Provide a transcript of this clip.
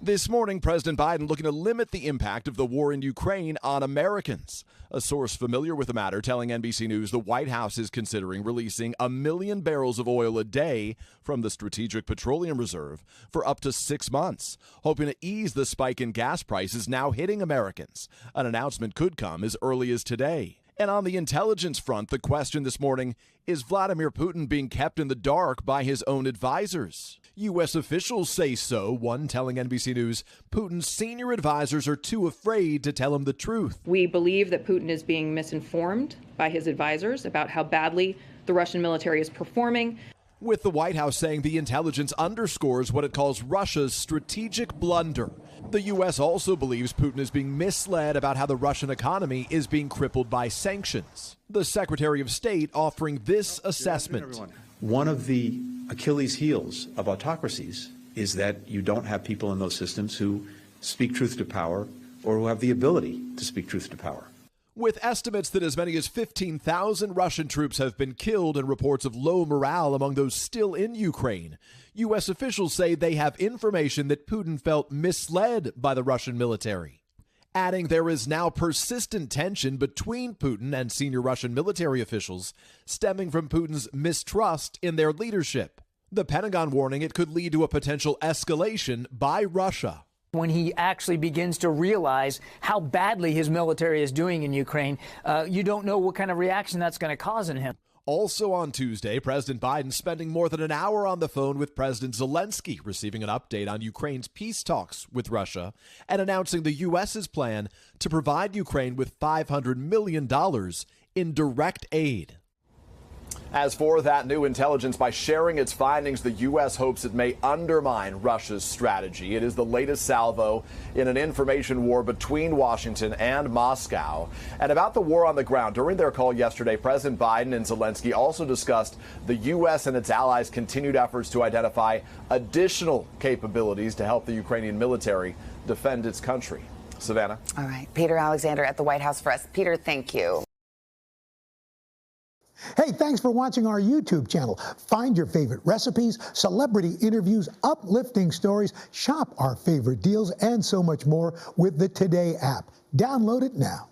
This morning, President Biden looking to limit the impact of the war in Ukraine on Americans. A source familiar with the matter telling NBC News the White House is considering releasing 1 million barrels of oil a day from the Strategic Petroleum Reserve for up to 6 months, hoping to ease the spike in gas prices now hitting Americans. An announcement could come as early as today. And on the intelligence front, the question this morning, is Vladimir Putin being kept in the dark by his own advisors? U.S. officials say so, one telling NBC News Putin's senior advisors are too afraid to tell him the truth. We believe that Putin is being misinformed by his advisors about how badly the Russian military is performing. With the White House saying the intelligence underscores what it calls Russia's strategic blunder. The U.S. also believes Putin is being misled about how the Russian economy is being crippled by sanctions. The Secretary of State offering this assessment. One of the Achilles heels of autocracies is that you don't have people in those systems who speak truth to power or who have the ability to speak truth to power. With estimates that as many as 15,000 Russian troops have been killed and reports of low morale among those still in Ukraine, U.S. officials say they have information that Putin felt misled by the Russian military. Adding there is now persistent tension between Putin and senior Russian military officials stemming from Putin's mistrust in their leadership. The Pentagon warning it could lead to a potential escalation by Russia. When he actually begins to realize how badly his military is doing in Ukraine, you don't know what kind of reaction that's going to cause in him. Also on Tuesday, President Biden spending more than an hour on the phone with President Zelensky, receiving an update on Ukraine's peace talks with Russia and announcing the U.S.'s plan to provide Ukraine with $500 million in direct aid. As for that new intelligence, by sharing its findings, the U.S. hopes it may undermine Russia's strategy. It is the latest salvo in an information war between Washington and Moscow. And about the war on the ground, during their call yesterday, President Biden and Zelensky also discussed the U.S. and its allies' continued efforts to identify additional capabilities to help the Ukrainian military defend its country. Savannah. All right. Peter Alexander at the White House for us. Peter, thank you. Hey, thanks for watching our YouTube channel. Find your favorite recipes, celebrity interviews, uplifting stories, shop our favorite deals, and so much more with the Today app. Download it now.